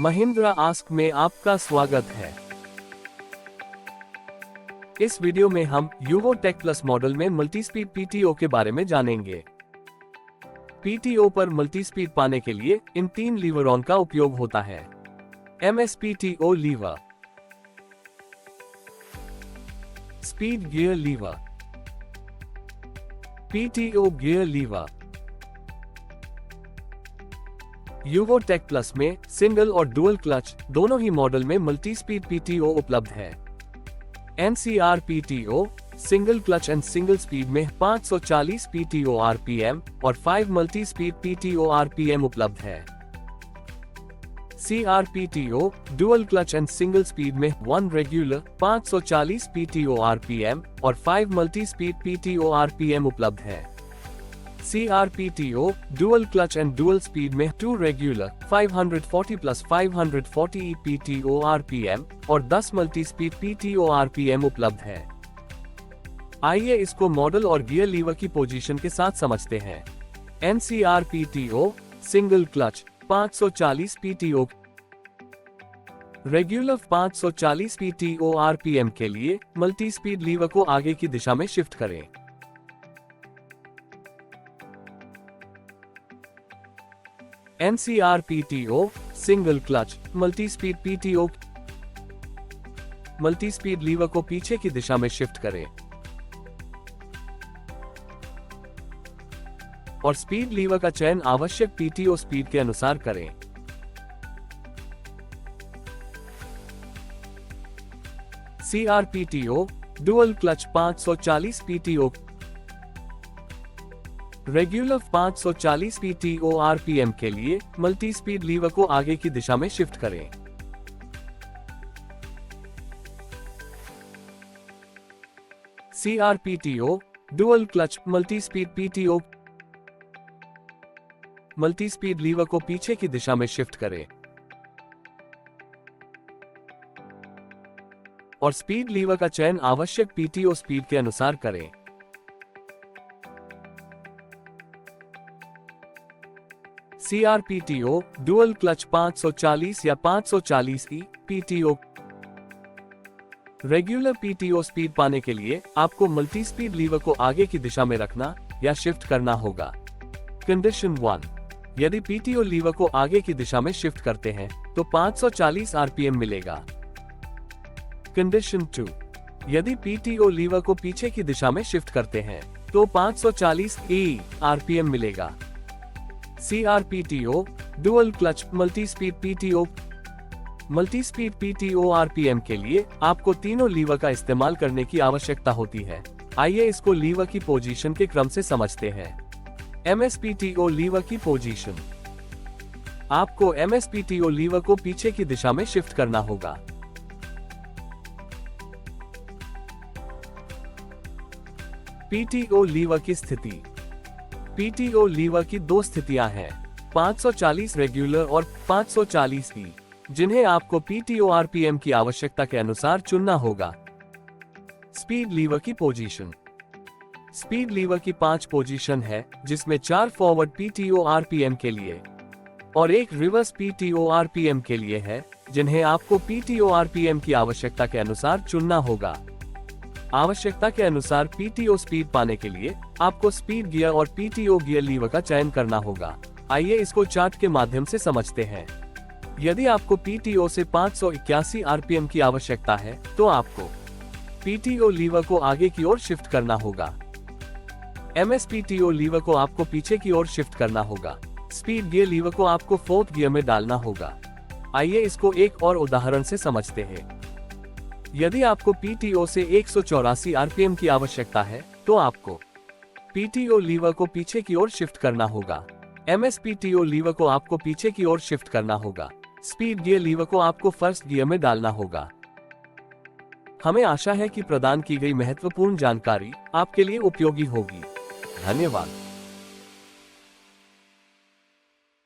Mahindra ask में आपका स्वागत है। इस वीडियो में हम यूवो टेक प्लस मॉडल में मल्टीस्पीड पीटीओ के बारे में जानेंगे। पीटीओ पर मल्टीस्पीड पाने के लिए इन 3 लीवरों का उपयोग होता है। MSPTO lever, speed gear lever, PTO gear lever. Yuvo tech plus में सिंगल और डुअल क्लच दोनों ही मॉडल में मल्टीस्पीड पीटीओ उपलब्ध है। NCR PTO single clutch and single speed में 540 पीटीओ आरपीएम और 5 मल्टीस्पीड पीटीओ आरपीएम उपलब्ध है। CRPTO dual clutch and single speed में 1 रेगुलर 540 पीटीओ आरपीएम और 5 मल्टीस्पीड पीटीओ आरपीएम उपलब्ध है। CRPTO dual clutch and dual speed में 2 रेगुलर 540 प्लस 540 पीटीओ आरपीएम और 10 मल्टीस्पीड पीटीओ आरपीएम उपलब्ध है। आइए इसको मॉडल और गियर लीवर की पोजीशन के साथ समझते हैं। NCRPTO single clutch 540 PTO regular 540 PTO RPM के लिए मल्टी स्पीड लीवर को आगे की दिशा में शिफ्ट करें। NCRPTO single clutch multi speed PTO multi speed lever को पीछे की दिशा में शिफ्ट करें और स्पीड लीवर का चयन आवश्यक पीटीओ स्पीड के अनुसार करें। CRPTO dual clutch 540 PTO regular 540 PTO RPM के लिए मल्टी स्पीड लीवर को आगे की दिशा में शिफ्ट करें। CRPTO dual clutch multi speed PTO multi speed lever को पीछे की दिशा में शिफ्ट करें और स्पीड लीवर का चयन आवश्यक पीटीओ स्पीड के अनुसार करें। सीआरपीटीओ डुअल क्लच 540 या 540 पीटीओ रेगुलर पीटीओ स्पीड पाने के लिए आपको मल्टी स्पीड लीवर को आगे की दिशा में रखना या शिफ्ट करना होगा। कंडीशन 1, यदि पीटीओ लीवर को आगे की दिशा में शिफ्ट करते हैं तो 540 आरपीएम मिलेगा। कंडीशन 2, यदि पीटीओ लीवर को पीछे की दिशा में शिफ्ट करते हैं तो 540 आरपीएम मिलेगा। CRPTO dual clutch multi speed PTO RPM के लिए आपको तीनों लीवर का इस्तेमाल करने की आवश्यकता होती है। आइए इसको लीवर की पोजीशन के क्रम से समझते हैं। एमएसपीटीओ लीवर की पोजीशन, आपको एमएसपीटीओ लीवर को पीछे की दिशा में शिफ्ट करना होगा। पीटीओ लीवर की स्थिति, पीटीओ लीवर की 2 स्थितियां हैं, 540 रेगुलर और 540 पी, जिन्हें आपको पीटीओ आरपीएम की आवश्यकता के अनुसार चुनना होगा। स्पीड लीवर की पोजीशन, स्पीड लीवर की 5 पोजीशन है, जिसमें 4 फॉरवर्ड पीटीओ आरपीएम के लिए और 1 रिवर्स पीटीओ आरपीएम के लिए है, जिन्हें आपको पीटीओ आरपीएम की आवश्यकता के अनुसार चुनना होगा। आवश्यकता के अनुसार पीटीओ स्पीड पाने के लिए आपको स्पीड गियर और पीटीओ गियर लीवर का चयन करना होगा। आइए इसको चार्ट के माध्यम से समझते हैं। यदि आपको पीटीओ से 581 आरपीएम की आवश्यकता है तो आपको पीटीओ लीवर को आगे की ओर शिफ्ट करना होगा। एमएसपीटीओ लीवर को आपको पीछे की ओर शिफ्ट करना होगा। स्पीड गियर लीवर को आपको 4th गियर में डालना होगा। आइए इसको एक और उदाहरण से समझते हैं। यदि आपको पीटीओ से 184 आरपीएम की आवश्यकता है तो आपको पीटीओ लीवर को पीछे की ओर शिफ्ट करना होगा। एमएसपीटीओ लीवर को आपको पीछे की ओर शिफ्ट करना होगा। स्पीड गियर लीवर को आपको 1st गियर में डालना होगा। हमें आशा है कि प्रदान की गई महत्वपूर्ण जानकारी आपके लिए उपयोगी होगी। धन्यवाद।